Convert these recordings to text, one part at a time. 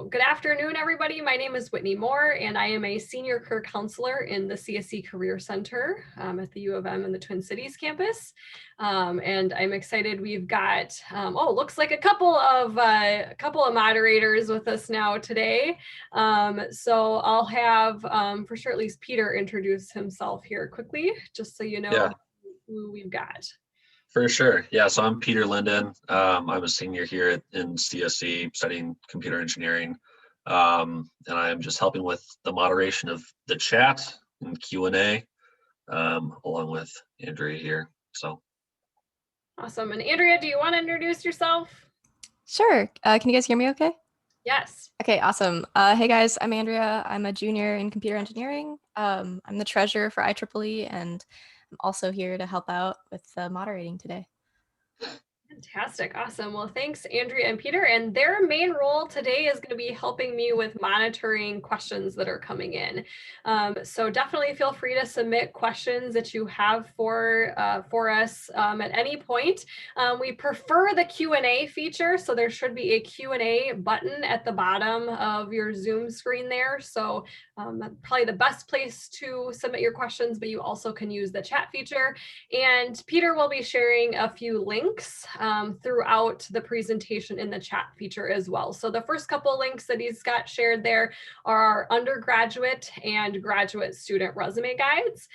So good afternoon, everybody. My name is Whitney Moore, and I am a senior career counselor in the CSE Career Center at the U of M and the Twin Cities campus. And I'm excited. We've got, looks like a couple of moderators with us now today. So I'll have, for sure, at least Peter introduce himself here quickly, just so you know who we've got. For sure. Yeah, so I'm Peter Linden. I'm a senior here in CSE studying computer engineering. And I'm just helping with the moderation of the chat and Q&A along with Andrea here. So. Awesome. And Andrea, do you want to introduce yourself? Sure. Can you guys hear me okay? Yes. Okay, awesome. Hey guys, I'm Andrea. I'm a junior in computer engineering. I'm the treasurer for IEEE, and I'm also here to help out with moderating today. Fantastic. Awesome. Well, thanks, Andrea and Peter. And their main role today is going to be helping me with monitoring questions that are coming in. So definitely feel free to submit questions that you have for us at any point. We prefer the Q&A feature, so there should be a Q&A button at the bottom of your Zoom screen there. So that's probably the best place to submit your questions, but you also can use the chat feature. And Peter will be sharing a few links throughout the presentation in the chat feature as well. So the first couple links that he's got shared there are our undergraduate and graduate student resume guides.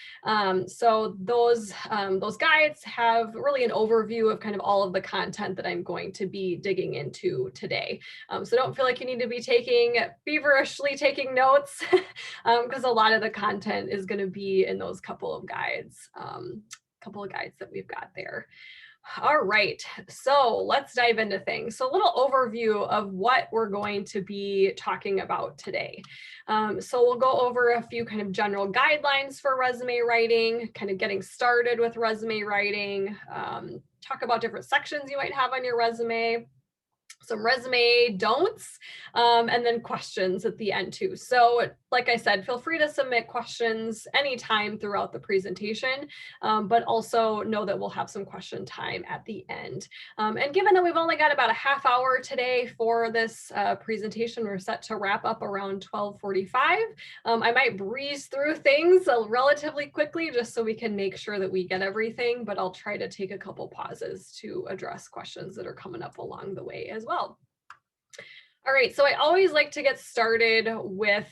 So those guides have really an overview of kind of all of the content that I'm going to be digging into today. So don't feel like you need to be feverishly taking notes because a lot of the content is going to be in those couple of guides that we've got there. All right, so let's dive into things. So a little overview of what we're going to be talking about today. So we'll go over a few kind of general guidelines for resume writing, kind of getting started with resume writing, talk about different sections you might have on your resume, some resume don'ts, and then questions at the end too. So like I said, feel free to submit questions anytime throughout the presentation, but also know that we'll have some question time at the end. And given that we've only got about a half hour today for this presentation, we're set to wrap up around 12:45. I might breeze through things relatively quickly just so we can make sure that we get everything, but I'll try to take a couple pauses to address questions that are coming up along the way as well. All right, so I always like to get started with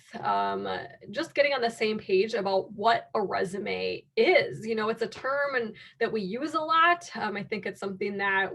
just getting on the same page about what a resume is. You know, it's a term that we use a lot. I think it's something that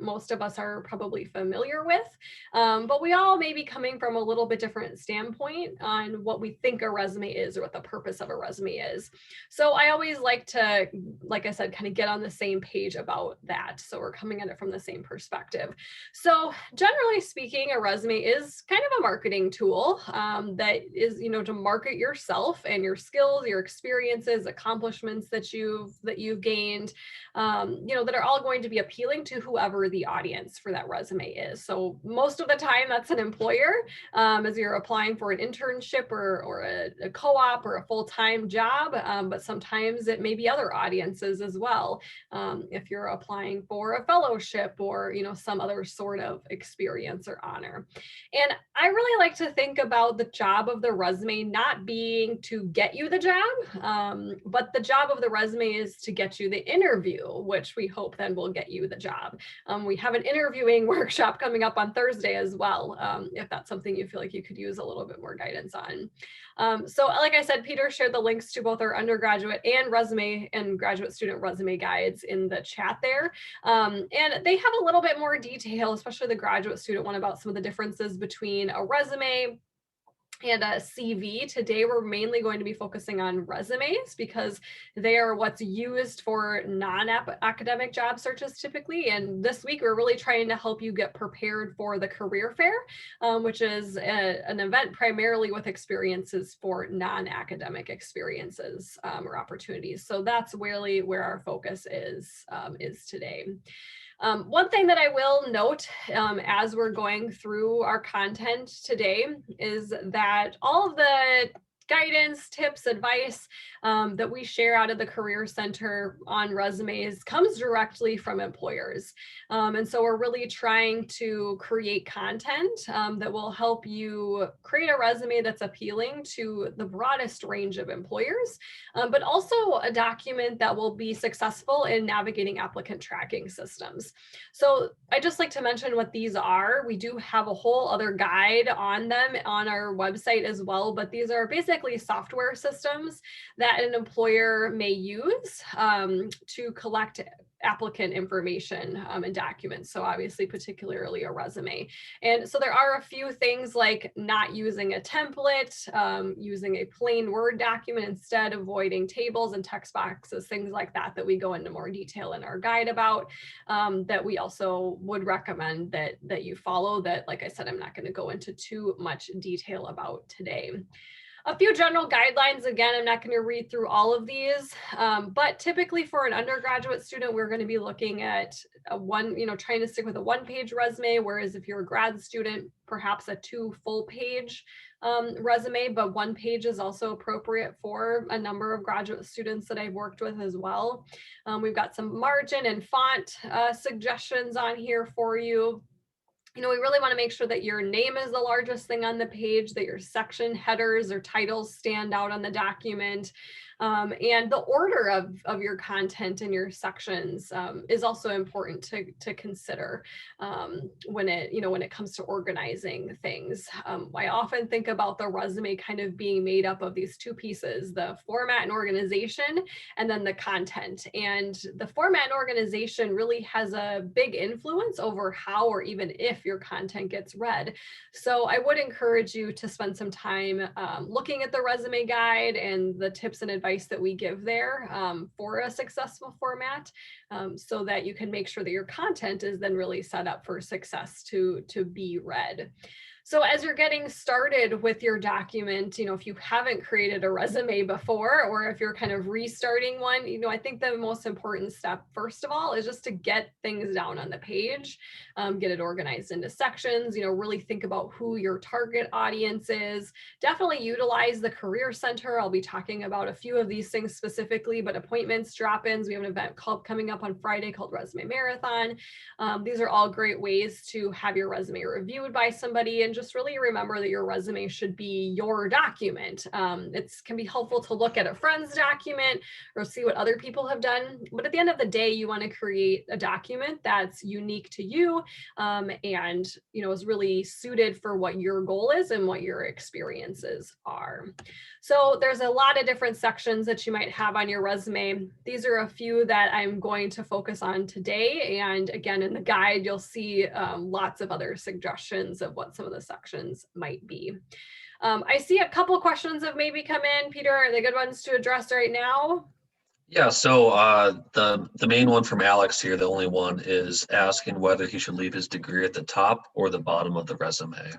most of us are probably familiar with, but we all may be coming from a little bit different standpoint on what we think a resume is or what the purpose of a resume is. So I always like to, like I said, kind of get on the same page about that. So we're coming at it from the same perspective. So generally speaking, a resume is kind of a marketing tool that is, to market yourself and your skills, your experiences, accomplishments that you've gained, that are all going to be appealing to whoever the audience for that resume is. So most of the time that's an employer as you're applying for an internship or a co-op or a full-time job, but sometimes it may be other audiences as well. If you're applying for a fellowship or, some other sort of experience or honor. And I really like to think about the job of the resume not being to get you the job, but the job of the resume is to get you the interview, which we hope then will get you the job. We have an interviewing workshop coming up on Thursday as well, if that's something you feel like you could use a little bit more guidance on. So like I said, Peter shared the links to both our undergraduate and resume and graduate student resume guides in the chat there. And they have a little bit more detail, especially the graduate student one, about some of the differences between a resume and a CV. Today, we're mainly going to be focusing on resumes because they are what's used for non-academic job searches typically. And this week, we're really trying to help you get prepared for the career fair, which is an event primarily with experiences for non-academic experiences or opportunities. So that's really where our focus is today. One thing that I will note as we're going through our content today is that all of the guidance, tips, advice that we share out of the Career Center on resumes comes directly from employers. And so we're really trying to create content that will help you create a resume that's appealing to the broadest range of employers, but also a document that will be successful in navigating applicant tracking systems. So I just like to mention what these are. We do have a whole other guide on them on our website as well, but these are basically software systems that an employer may use to collect applicant information and documents. So obviously, particularly a resume. And so there are a few things like not using a template, using a plain Word document instead, avoiding tables and text boxes, things like that, that we go into more detail in our guide about, that we also would recommend that you follow that, like I said, I'm not going to go into too much detail about today. A few general guidelines. Again, I'm not going to read through all of these, but typically for an undergraduate student, we're going to be looking at trying to stick with a one-page resume, whereas if you're a grad student, perhaps a 2 full-page resume, but 1 page is also appropriate for a number of graduate students that I've worked with as well. We've got some margin and font suggestions on here for you. We really want to make sure that your name is the largest thing on the page, that your section headers or titles stand out on the document. And the order of your content and your sections is also important to consider when it comes to organizing things. I often think about the resume kind of being made up of these 2 pieces, the format and organization, and then the content. And the format and organization really has a big influence over how or even if your content gets read. So I would encourage you to spend some time looking at the resume guide and the tips and advice that we give there for a successful format, so that you can make sure that your content is then really set up for success to be read. So as you're getting started with your document, if you haven't created a resume before, or if you're kind of restarting one, I think the most important step, first of all, is just to get things down on the page, get it organized into sections, really think about who your target audience is. Definitely utilize the Career Center. I'll be talking about a few of these things specifically, but appointments, drop-ins, we have an event coming up on Friday called Resume Marathon. These are all great ways to have your resume reviewed by somebody, and just really remember that your resume should be your document. It can be helpful to look at a friend's document or see what other people have done. But at the end of the day, you want to create a document that's unique to you and is really suited for what your goal is and what your experiences are. So there's a lot of different sections that you might have on your resume. These are a few that I'm going to focus on today. And again, in the guide, you'll see lots of other suggestions of what some of the sections might be. I see a couple questions have maybe come in. Peter, are they good ones to address right now? Yeah, so the main one from Alex here, the only one, is asking whether he should leave his degree at the top or the bottom of the resume.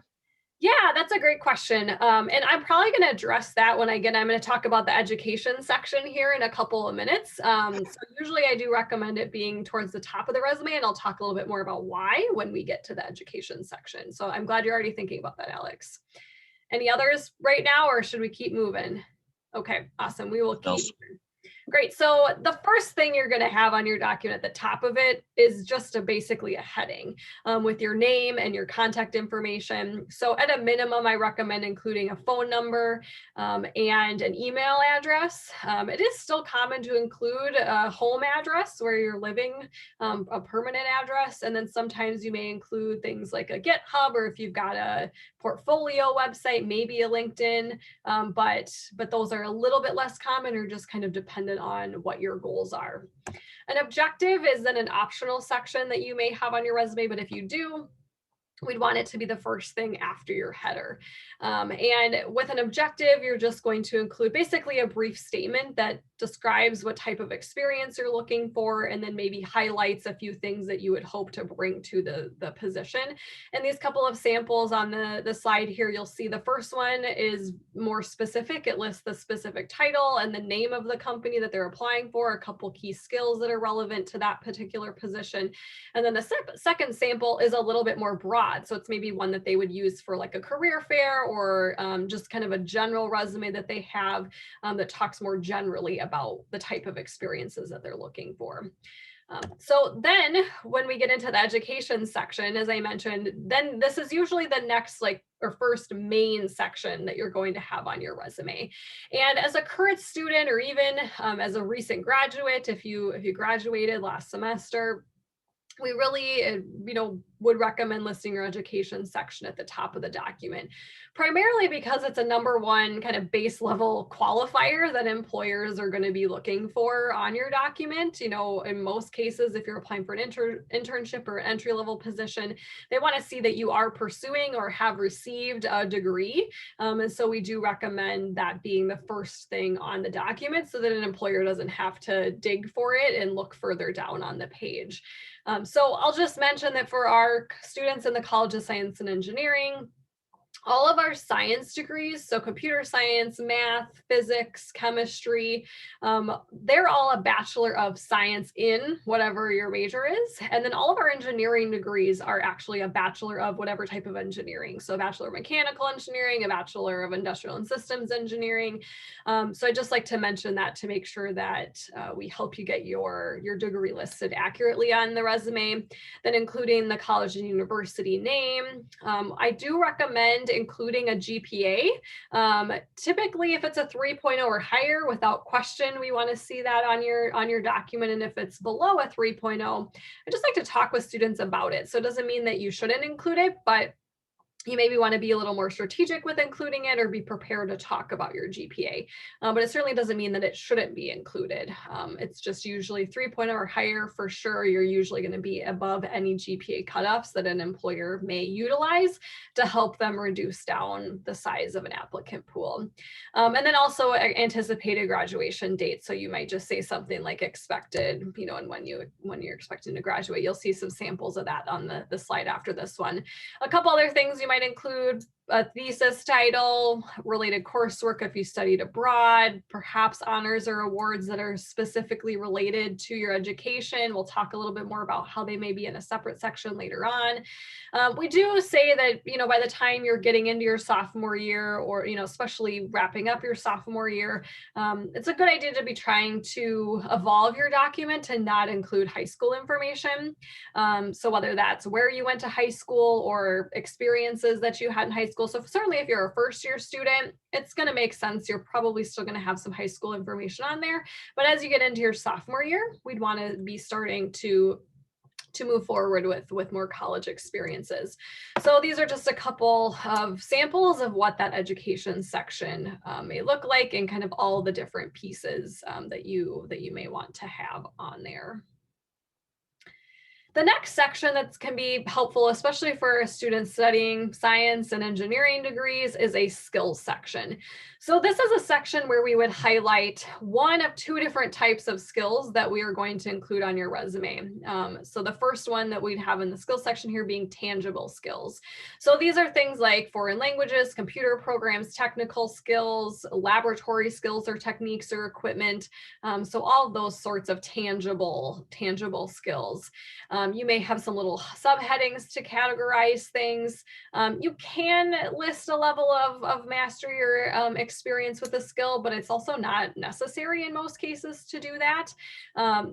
Yeah, that's a great question. And I'm probably going to address that when I'm going to talk about the education section here in a couple of minutes. So usually I do recommend it being towards the top of the resume, and I'll talk a little bit more about why when we get to the education section. So I'm glad you're already thinking about that, Alex. Any others right now, or should we keep moving? Okay, awesome. We will keep moving. Great. So the first thing you're going to have on your document at the top of it is just basically a heading with your name and your contact information. So at a minimum, I recommend including a phone number and an email address. It is still common to include a home address where you're living, a permanent address. And then sometimes you may include things like a GitHub, or if you've got a portfolio website, maybe a LinkedIn, but those are a little bit less common or just kind of dependent on what your goals are. An objective is then an optional section that you may have on your resume, but if you do, we'd want it to be the first thing after your header. And with an objective, you're just going to include basically a brief statement that describes what type of experience you're looking for, and then maybe highlights a few things that you would hope to bring to the position. And these couple of samples on the slide here, you'll see the first one is more specific. It lists the specific title and the name of the company that they're applying for, a couple key skills that are relevant to that particular position. And then the second sample is a little bit more broad. broad. So it's maybe one that they would use for like a career fair or just kind of a general resume that they have that talks more generally about the type of experiences that they're looking for. So then when we get into the education section, as I mentioned, then this is usually the next or first main section that you're going to have on your resume. And as a current student, or even as a recent graduate, if you graduated last semester, we really, would recommend listing your education section at the top of the document, primarily because it's a number one kind of base level qualifier that employers are going to be looking for on your document. In most cases, if you're applying for an internship or entry level position, they want to see that you are pursuing or have received a degree. And so we do recommend that being the first thing on the document so that an employer doesn't have to dig for it and look further down on the page. So I'll just mention that for our students in the College of Science and Engineering, all of our science degrees, so computer science, math, physics, chemistry, they're all a Bachelor of Science in whatever your major is. And then all of our engineering degrees are actually a Bachelor of whatever type of engineering. So a Bachelor of Mechanical Engineering, a Bachelor of Industrial and Systems Engineering. So I just like to mention that to make sure that we help you get your degree listed accurately on the resume, then including the college and university name. I do recommend including a GPA. Typically, if it's a 3.0 or higher, without question, we want to see that on your document. And if it's below a 3.0, I just like to talk with students about it. So it doesn't mean that you shouldn't include it, but you maybe want to be a little more strategic with including it or be prepared to talk about your GPA. But it certainly doesn't mean that it shouldn't be included. It's just usually 3.0 or higher for sure. You're usually going to be above any GPA cutoffs that an employer may utilize to help them reduce down the size of an applicant pool. And then also anticipated graduation date. So you might just say something like expected, and when you're expecting to graduate, you'll see some samples of that on the slide after this one. A couple other things you might include: a thesis title, related coursework if you studied abroad, perhaps honors or awards that are specifically related to your education. We'll talk a little bit more about how they may be in a separate section later on. We do say that, by the time you're getting into your sophomore year, or, especially wrapping up your sophomore year, it's a good idea to be trying to evolve your document and not include high school information. So whether that's where you went to high school or experiences that you had in high school. So certainly if you're a first year student, it's going to make sense. You're probably still going to have some high school information on there. But as you get into your sophomore year, we'd want to be starting to move forward with more college experiences. So these are just a couple of samples of what that education section may look like, and kind of all the different pieces that you may want to have on there. The next section that can be helpful, especially for students studying science and engineering degrees, is a skills section. So this is a section where we would highlight one of two different types of skills that we are going to include on your resume. So the first one that we'd have in the skills section here being tangible skills. So these are things like foreign languages, computer programs, technical skills, laboratory skills or techniques or equipment. So all of those sorts of tangible skills. You may have some little subheadings to categorize things. You can list a level of mastery or experience with a skill, but it's also not necessary in most cases to do that.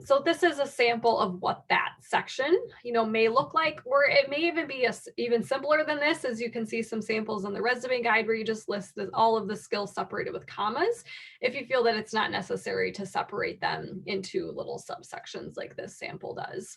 So this is a sample of what that section, may look like, or it may even be even simpler than this, as you can see some samples on the resume guide where you just list all of the skills separated with commas, if you feel that it's not necessary to separate them into little subsections like this sample does.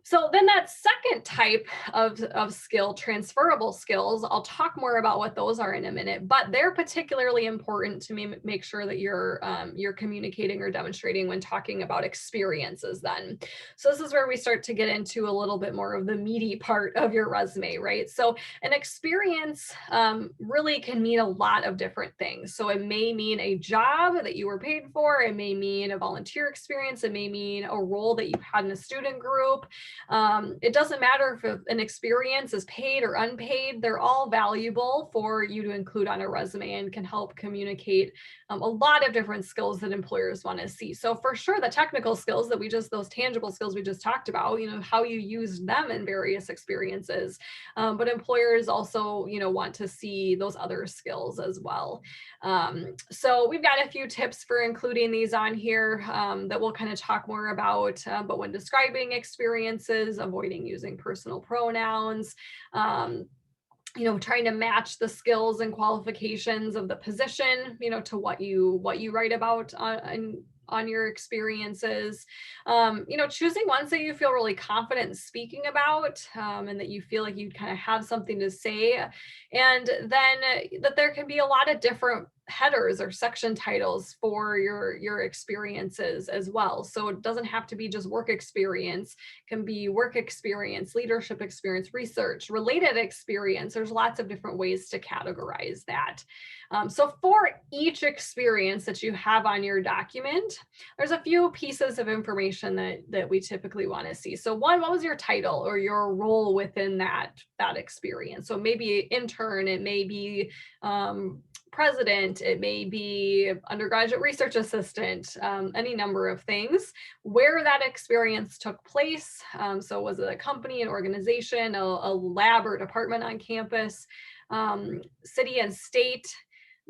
So then that second type of skill, transferable skills, I'll talk more about what those are in a minute, but they're particularly important to make sure that you're communicating or demonstrating when talking about experiences then. So this is where we start to get into a little bit more of the meaty part of your resume, right? So an experience really can mean a lot of different things. So it may mean a job that you were paid for, it may mean a volunteer experience, it may mean a role that you had in a student group, group. It doesn't matter if an experience is paid or unpaid, they're all valuable for you to include on a resume and can help communicate a lot of different skills that employers want to see. So for sure, the technical skills that those tangible skills we just talked about, how you used them in various experiences. But employers also, want to see those other skills as well. So we've got a few tips for including these on here that we'll kind of talk more about. But when describing experiences, avoiding using personal pronouns, trying to match the skills and qualifications of the position, to what you write about on your experiences, choosing ones that you feel really confident in speaking about, and that you feel like you kind of have something to say. And then that there can be a lot of different headers or section titles for your experiences as well. So it doesn't have to be just work experience, it can be work experience, leadership experience, research, related experience. There's lots of different ways to categorize that. So for each experience that you have on your document, there's a few pieces of information that we typically want to see. So one, what was your title or your role within that experience? So maybe intern, it may be president, it may be undergraduate research assistant, any number of things, where that experience took place. So was it a company, an organization, a lab or department on campus, city and state,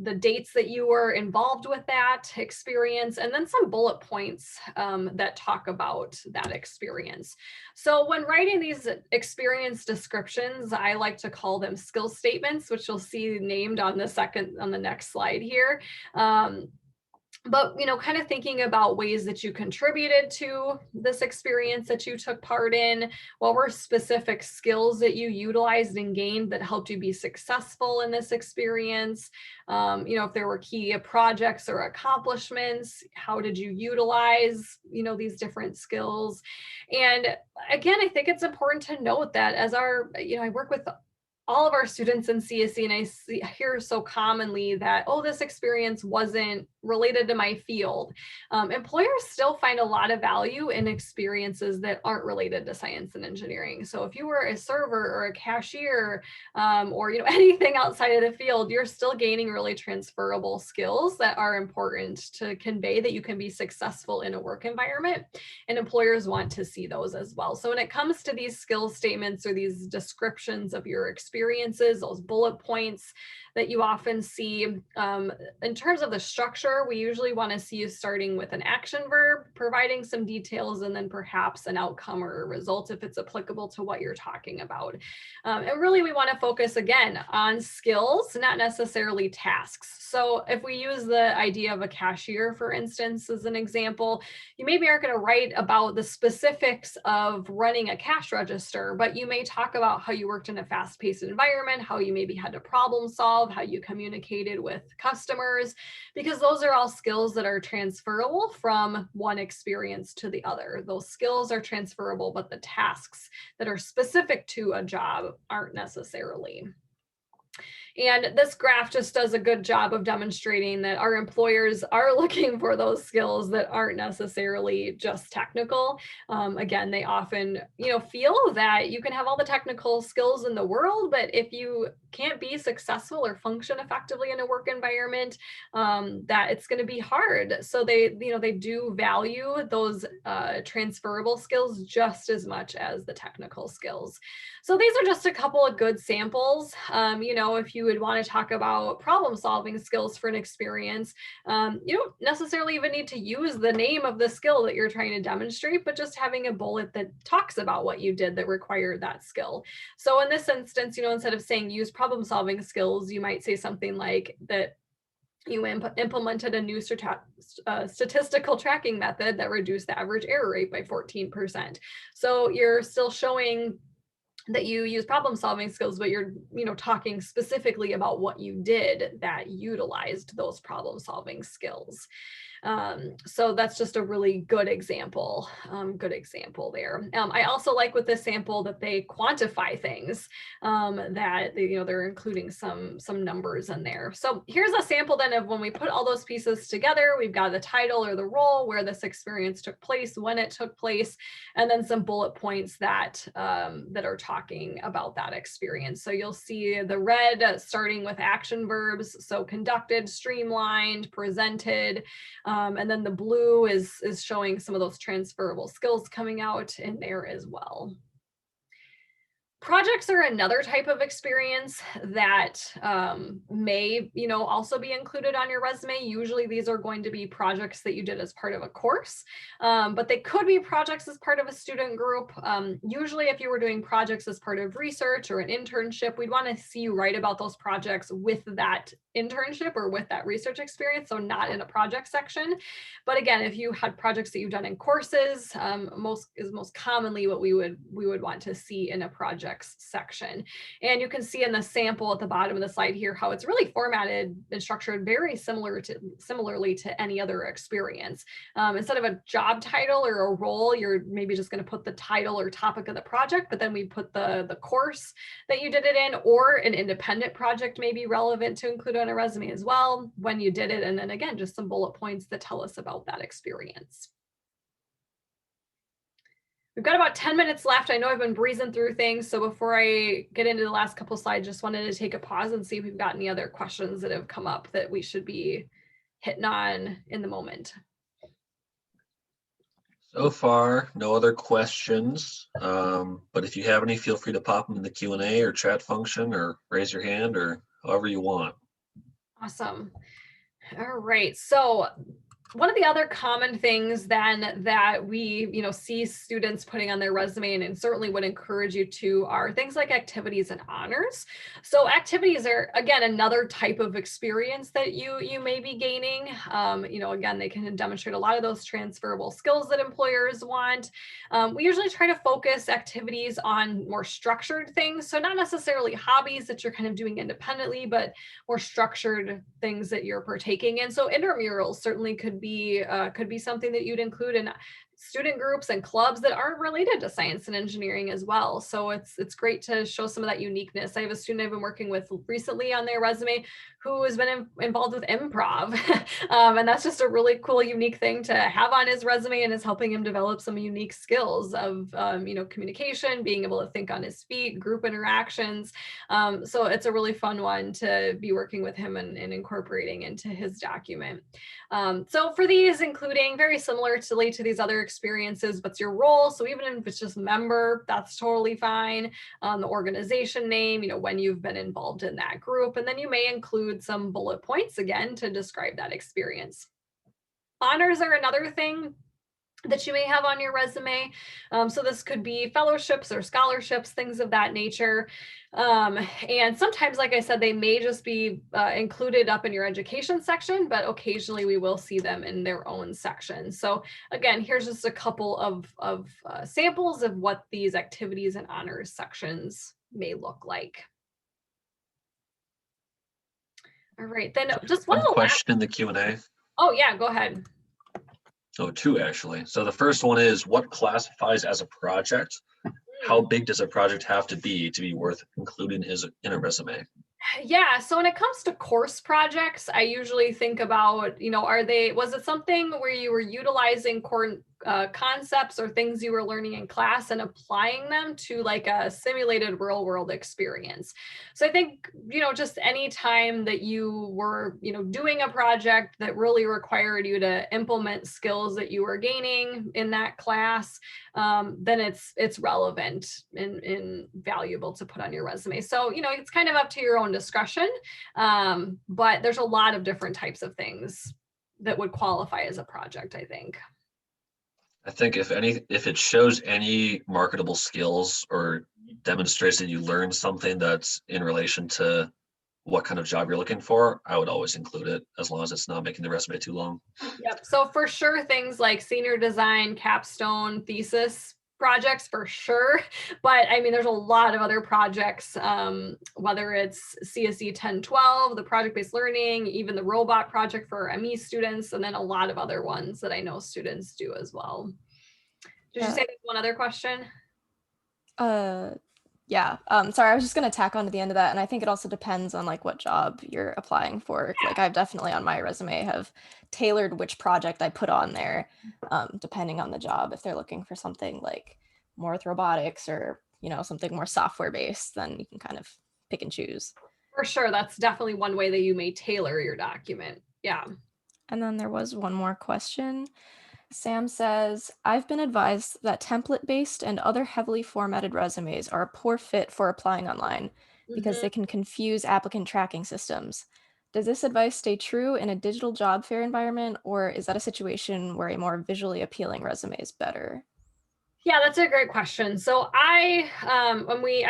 the dates that you were involved with that experience, and then some bullet points that talk about that experience. So when writing these experience descriptions, I like to call them skill statements, which you'll see named on the next slide here. But, kind of thinking about ways that you contributed to this experience that you took part in, what were specific skills that you utilized and gained that helped you be successful in this experience? If there were key projects or accomplishments, how did you utilize, these different skills? And again, I think it's important to note that as I work with all of our students in CSE, and I hear so commonly that, oh, this experience wasn't related to my field. Employers still find a lot of value in experiences that aren't related to science and engineering. So if you were a server or a cashier, or anything outside of the field, you're still gaining really transferable skills that are important to convey that you can be successful in a work environment, and employers want to see those as well. So when it comes to these skill statements or these descriptions of your experiences, those bullet points that you often see, in terms of the structure, we usually want to see you starting with an action verb, providing some details, and then perhaps an outcome or a result if it's applicable to what you're talking about. And really, we want to focus again on skills, not necessarily tasks. So if we use the idea of a cashier, for instance, as an example, you maybe aren't going to write about the specifics of running a cash register, but you may talk about how you worked in a fast-paced environment, how you maybe had to problem solve, how you communicated with customers, because those are all skills that are transferable from one experience to the other. Those skills are transferable, but the tasks that are specific to a job aren't necessarily. And this graph just does a good job of demonstrating that our employers are looking for those skills that aren't necessarily just technical. Again, they often, feel that you can have all the technical skills in the world, but if you can't be successful or function effectively in a work environment, that it's going to be hard. So they do value those transferable skills just as much as the technical skills. So these are just a couple of good samples. If you would want to talk about problem solving skills for an experience, you don't necessarily even need to use the name of the skill that you're trying to demonstrate, but just having a bullet that talks about what you did that required that skill. So in this instance, instead of saying use problem solving skills, you might say something like that you implemented a new statistical tracking method that reduced the average error rate by 14%. So you're still showing that you use problem solving skills, but you're, talking specifically about what you did that utilized those problem solving skills. So that's just a really good example there. I also like with this sample that they quantify things, that they're including some numbers in there. So here's a sample then of when we put all those pieces together. We've got the title or the role, where this experience took place, when it took place, and then some bullet points that that are talking about that experience. So you'll see the red starting with action verbs, so conducted, streamlined, presented. And then the blue is showing some of those transferable skills coming out in there as well. Projects are another type of experience that may, also be included on your resume. Usually these are going to be projects that you did as part of a course, but they could be projects as part of a student group. Usually if you were doing projects as part of research or an internship, we'd want to see you write about those projects with that internship or with that research experience, so not in a project section. But again, if you had projects that you've done in courses, most commonly what we would want to see in a projects section. And you can see in the sample at the bottom of the slide here how it's really formatted and structured very similarly to any other experience. Instead of a job title or a role, you're maybe just going to put the title or topic of the project, but then we put the course that you did it in, or an independent project may be relevant to include on a resume as well, when you did it, and then again, just some bullet points that tell us about that experience. We've got about 10 minutes left. I know I've been breezing through things, so before I get into the last couple slides, just wanted to take a pause and see if we've got any other questions that have come up that we should be hitting on in the moment. So far, no other questions, but if you have any, feel free to pop them in the Q&A or chat function, or raise your hand, or however you want. Awesome. All right. So one of the other common things then that we, see students putting on their resume, and certainly would encourage you to, are things like activities and honors. So activities are, again, another type of experience that you may be gaining. Again, they can demonstrate a lot of those transferable skills that employers want. We usually try to focus activities on more structured things. So not necessarily hobbies that you're kind of doing independently, but more structured things that you're partaking in. So intramurals certainly could be something that you'd include in student groups and clubs that aren't related to science and engineering as well. So it's great to show some of that uniqueness. I have a student I've been working with recently on their resume who has been involved with improv. And that's just a really cool, unique thing to have on his resume, and is helping him develop some unique skills of, communication, being able to think on his feet, group interactions. So it's a really fun one to be working with him and incorporating into his document. So for these, including very similar to these other experiences, what's your role? So even if it's just member, that's totally fine. The organization name, when you've been involved in that group, and then you may include some bullet points again to describe that experience. Honors are another thing that you may have on your resume. So this could be fellowships or scholarships, things of that nature. And sometimes, like I said, they may just be included up in your education section, but occasionally we will see them in their own section. So again, here's just a couple of samples of what these activities and honors sections may look like. All right, then just one question in the Q&A. Oh yeah, go ahead. Oh, two actually. So the first one is, what classifies as a project? How big does a project have to be worth including in a resume? Yeah, so when it comes to course projects, I usually think about, was it something where you were utilizing core concepts or things you were learning in class and applying them to like a simulated real world experience? So I think, just any time that you were, doing a project that really required you to implement skills that you were gaining in that class, then it's relevant and valuable to put on your resume. So, it's kind of up to your own discretion, but there's a lot of different types of things that would qualify as a project, I think. I think if it shows any marketable skills or demonstrates that you learned something that's in relation to what kind of job you're looking for, I would always include it, as long as it's not making the resume too long. Yep. So for sure, things like senior design, capstone, thesis, projects for sure, but I mean, there's a lot of other projects, whether it's CSE 1012, the project-based learning, even the robot project for ME students, and then a lot of other ones that I know students do as well. Did you say there's one other question? Yeah. Sorry, I was just gonna tack on to the end of that, and I think it also depends on like what job you're applying for. Like I've definitely on my resume have tailored which project I put on there, depending on the job. If they're looking for something like more with robotics or something more software based, then you can kind of pick and choose. For sure, that's definitely one way that you may tailor your document. Yeah. And then there was one more question. Sam says, I've been advised that template-based and other heavily formatted resumes are a poor fit for applying online because they can confuse applicant tracking systems. Does this advice stay true in a digital job fair environment, or is that a situation where a more visually appealing resume is better? Yeah, that's a great question. So I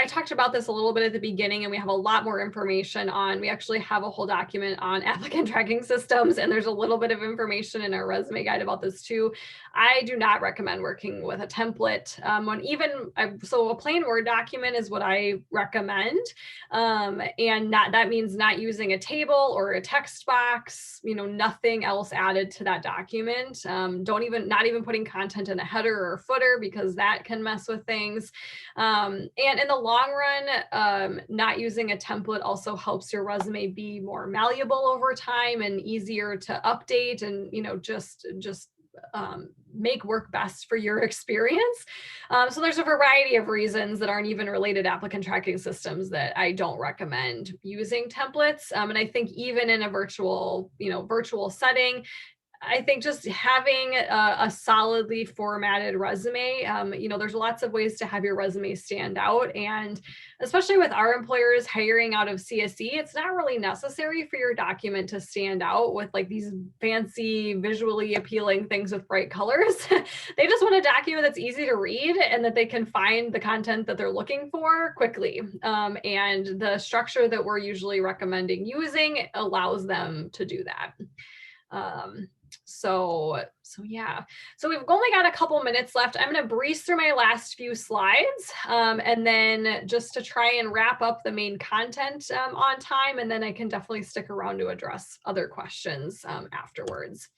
talked about this a little bit at the beginning, and we have a lot more information on, we actually have a whole document on applicant tracking systems, and there's a little bit of information in our resume guide about this too. I do not recommend working with a template. So a plain Word document is what I recommend. And that means not using a table or a text box, nothing else added to that document. Not even putting content in a header or a footer, because that can mess with things. And in the long run, not using a template also helps your resume be more malleable over time and easier to update, and just make work best for your experience. So there's a variety of reasons that aren't even related to applicant tracking systems that I don't recommend using templates. And I think even in a virtual setting, I think just having a solidly formatted resume, there's lots of ways to have your resume stand out. And especially with our employers hiring out of CSE, it's not really necessary for your document to stand out with like these fancy, visually appealing things with bright colors. They just want a document that's easy to read and that they can find the content that they're looking for quickly. And the structure that we're usually recommending using allows them to do that. So yeah, so we've only got a couple minutes left. I'm going to breeze through my last few slides, and then just to try and wrap up the main content on time, and then I can definitely stick around to address other questions afterwards.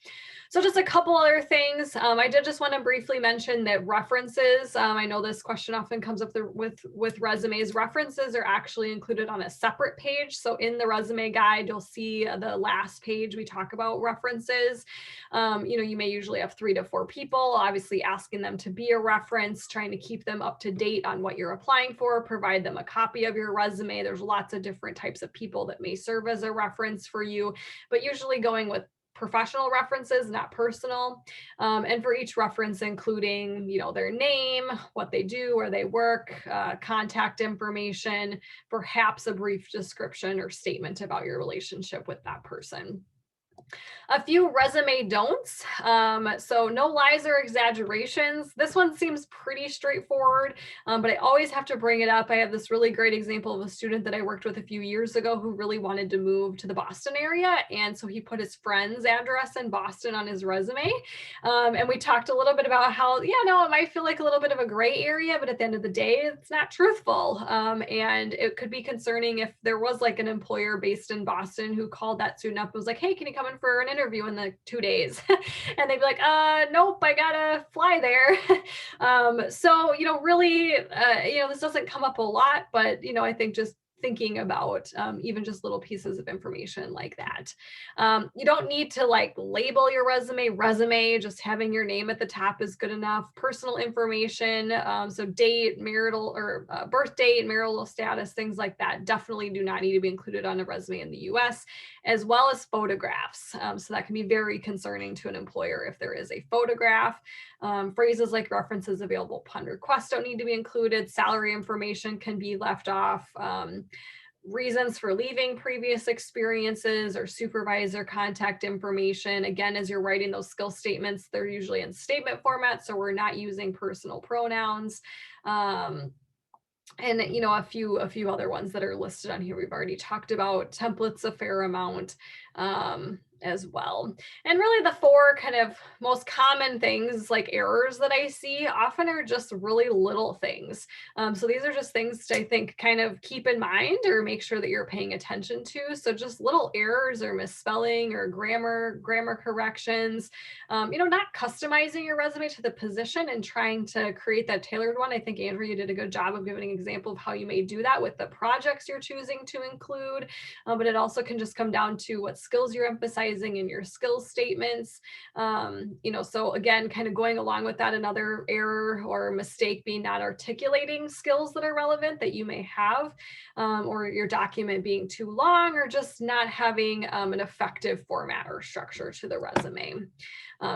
So just a couple other things. I did just want to briefly mention that references, I know this question often comes up with resumes. References are actually included on a separate page. So in the resume guide, you'll see the last page we talk about references. You may usually have 3 to 4 people, obviously asking them to be a reference, trying to keep them up to date on what you're applying for, provide them a copy of your resume. There's lots of different types of people that may serve as a reference for you, but usually going with professional references, not personal. And for each reference, including, their name, what they do, where they work, contact information, perhaps a brief description or statement about your relationship with that person. A few resume don'ts. So no lies or exaggerations. This one seems pretty straightforward, but I always have to bring it up. I have this really great example of a student that I worked with a few years ago who really wanted to move to the Boston area. And so he put his friend's address in Boston on his resume. And we talked a little bit about how, it might feel like a little bit of a gray area, but at the end of the day, it's not truthful. And it could be concerning if there was like an employer based in Boston who called that student up and was like, hey, can you come in for an interview in the 2 days? And they'd be like, nope, I gotta fly there. So, really, this doesn't come up a lot, but, I think just thinking about even just little pieces of information like that. You don't need to like label your resume, just having your name at the top is good enough. Personal information, so date, marital or birth date, marital status, things like that definitely do not need to be included on a resume in the US, as well as photographs. So that can be very concerning to an employer if there is a photograph. Phrases like references available upon request don't need to be included. Salary information can be left off. Reasons for leaving previous experiences or supervisor contact information. Again, as you're writing those skill statements, they're usually in statement format, so we're not using personal pronouns. And a few other ones that are listed on here we've already talked about. Templates a fair amount. as well. And really the four kind of most common things like errors that I see often are just really little things. So these are just things to, I think, kind of keep in mind or make sure that you're paying attention to. So just little errors or misspelling or grammar corrections, not customizing your resume to the position and trying to create that tailored one. I think Andrew, you did a good job of giving an example of how you may do that with the projects you're choosing to include. But it also can just come down to what skills you're emphasizing in your skills statements. So again, kind of going along with that, another error or mistake being not articulating skills that are relevant that you may have, or your document being too long, or just not having an effective format or structure to the resume.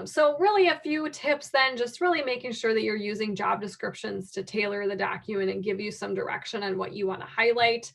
So really a few tips then, just really making sure that you're using job descriptions to tailor the document and give you some direction on what you want to highlight.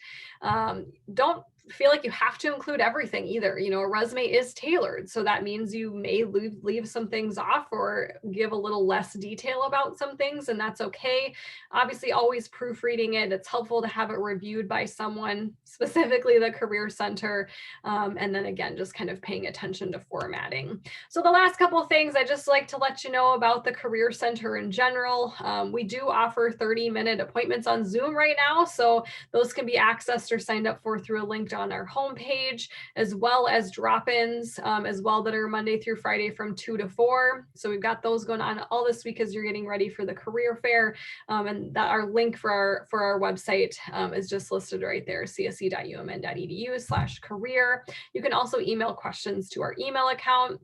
Don't feel like you have to include everything either. A resume is tailored. So that means you may leave some things off or give a little less detail about some things, and that's okay. Obviously, always proofreading it. It's helpful to have it reviewed by someone, specifically the Career Center. And then again, just kind of paying attention to formatting. So the last couple of things I just like to let you know about the Career Center in general. We do offer 30-minute appointments on Zoom right now. So those can be accessed or signed up for through a link on our homepage, as well as drop-ins as well that are Monday through Friday from 2 to 4. So we've got those going on all this week as you're getting ready for the career fair. And that our link for our website is just listed right there, csc.umn.edu/career. You can also email questions to our email account.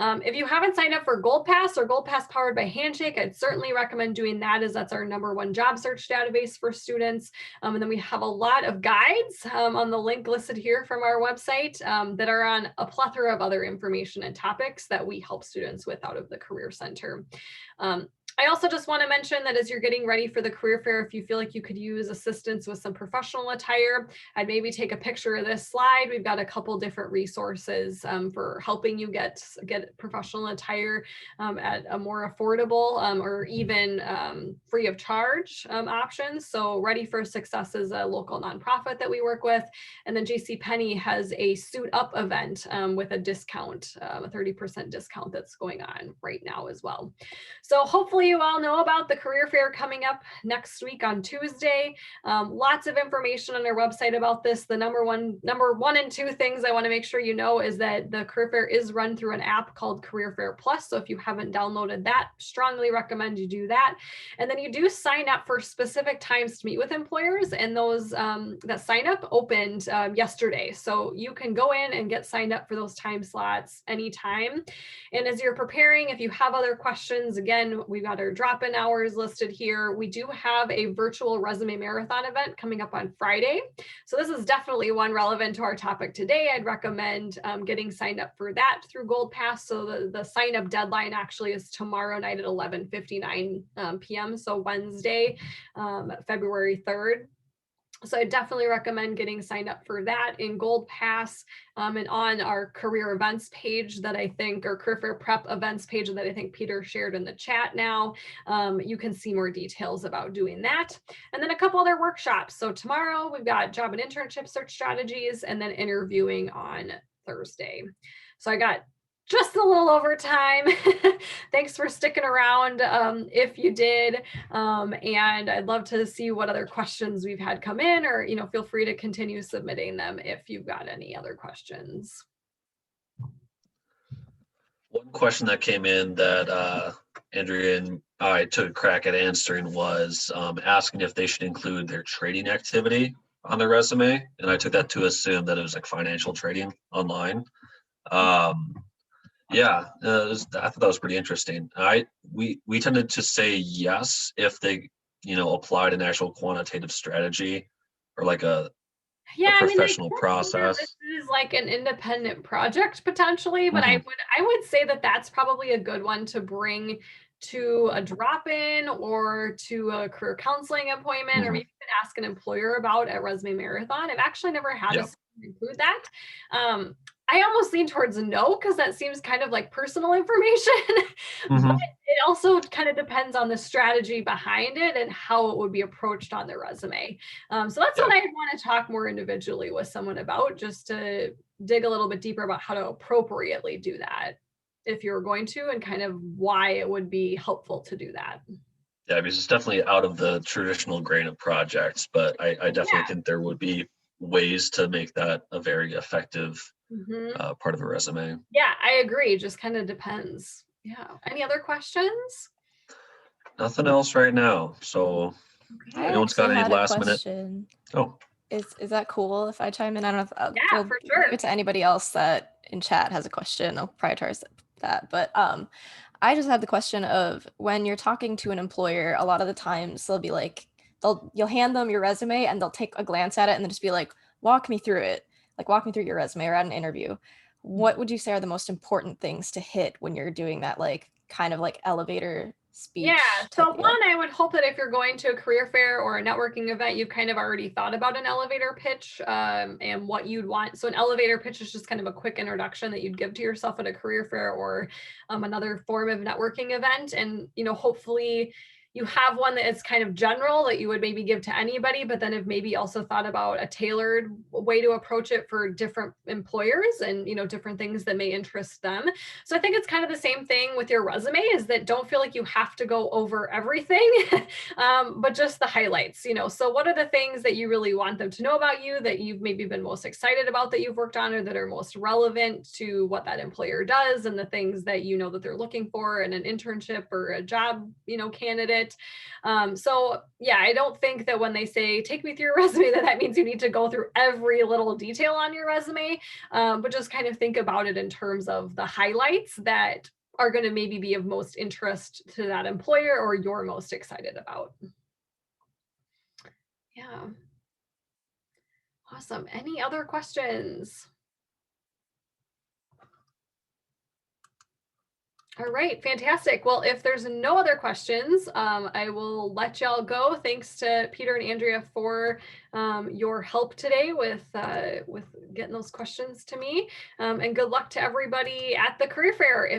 If you haven't signed up for Gold Pass or Gold Pass powered by Handshake, I'd certainly recommend doing that, as that's our #1 job search database for students. And then we have a lot of guides on the link listed here from our website that are on a plethora of other information and topics that we help students with out of the Career Center. I also just want to mention that as you're getting ready for the career fair, if you feel like you could use assistance with some professional attire, I'd maybe take a picture of this slide. We've got a couple different resources for helping you get professional attire at a more affordable or even free of charge options. So Ready for Success is a local nonprofit that we work with. And then JCPenney has a suit up event with a discount, a 30% discount that's going on right now as well. So hopefully you all know about the career fair coming up next week on Tuesday. Lots of information on our website about this. The number one and two things I want to make sure you know is that the career fair is run through an app called Career Fair Plus. So if you haven't downloaded that, strongly recommend you do that. And then you do sign up for specific times to meet with employers, and those that sign up opened yesterday. So you can go in and get signed up for those time slots anytime. And as you're preparing, if you have other questions, again, we've got our drop-in hours listed here. We do have a virtual resume marathon event coming up on Friday. So this is definitely one relevant to our topic today. I'd recommend getting signed up for that through Gold Pass. So the sign-up deadline actually is tomorrow night at 11:59 p.m. So Wednesday, February 3rd. So I definitely recommend getting signed up for that in Gold Pass and on our career events page that I think, or career fair prep events page that I think Peter shared in the chat now. You can see more details about doing that. And then a couple other workshops. So tomorrow we've got job and internship search strategies, and then interviewing on Thursday. So I got just a little overtime. Thanks for sticking around if you did. And I'd love to see what other questions we've had come in, or feel free to continue submitting them if you've got any other questions. One question that came in that Andrea and I took a crack at answering was asking if they should include their trading activity on their resume. And I took that to assume that it was like financial trading online. Yeah, I thought that was pretty interesting. We tended to say yes if they, applied an actual quantitative strategy or like a professional process. This is like an independent project potentially, but I would say that that's probably a good one to bring to a drop-in or to a career counseling appointment, or maybe you can ask an employer about at Resume Marathon. I've actually never had a include that. I almost lean towards no, because that seems kind of like personal information. But Mhm. it also kind of depends on the strategy behind it and how it would be approached on the resume. So that's Yeah. what I want to talk more individually with someone about, just to dig a little bit deeper about how to appropriately do that if you're going to, and kind of why it would be helpful to do that. Yeah, because it's definitely out of the traditional grain of projects, but I definitely think there would be ways to make that a very effective Mhm. part of a resume. Yeah, I agree. Just kind of depends. Yeah. Any other questions? Nothing else right now. So I Okay. anyone's got actually any had a last minute? question. Oh, Is that cool if I chime in? I don't know if Yeah, we'll for leave sure. it to anybody else that in chat has a question. I'll prioritize that. But I just had the question of when you're talking to an employer, a lot of the times they'll be like, you'll hand them your resume and they'll take a glance at it and then just be like, walk me through it. Like walk me through your resume or at an interview. What would you say are the most important things to hit when you're doing that, like kind of like elevator Yeah. speech So type one, deal? I would hope that if you're going to a career fair or a networking event, you've kind of already thought about an elevator pitch, and what you'd want. So an elevator pitch is just kind of a quick introduction that you'd give to yourself at a career fair or another form of networking event. And, hopefully you have one that is kind of general that you would maybe give to anybody, but then have maybe also thought about a tailored way to approach it for different employers and, different things that may interest them. So I think it's kind of the same thing with your resume, is that don't feel like you have to go over everything, but just the highlights. So what are the things that you really want them to know about you, that you've maybe been most excited about that you've worked on, or that are most relevant to what that employer does, and the things that you know that they're looking for in an internship or a job, candidate. So yeah, I don't think that when they say take me through your resume, that means you need to go through every little detail on your resume, but just kind of think about it in terms of the highlights that are going to maybe be of most interest to that employer or you're most excited about. Yeah. Awesome. Any other questions? All right, fantastic. Well, if there's no other questions, I will let y'all go. Thanks to Peter and Andrea for your help today with getting those questions to me, and good luck to everybody at the career fair. If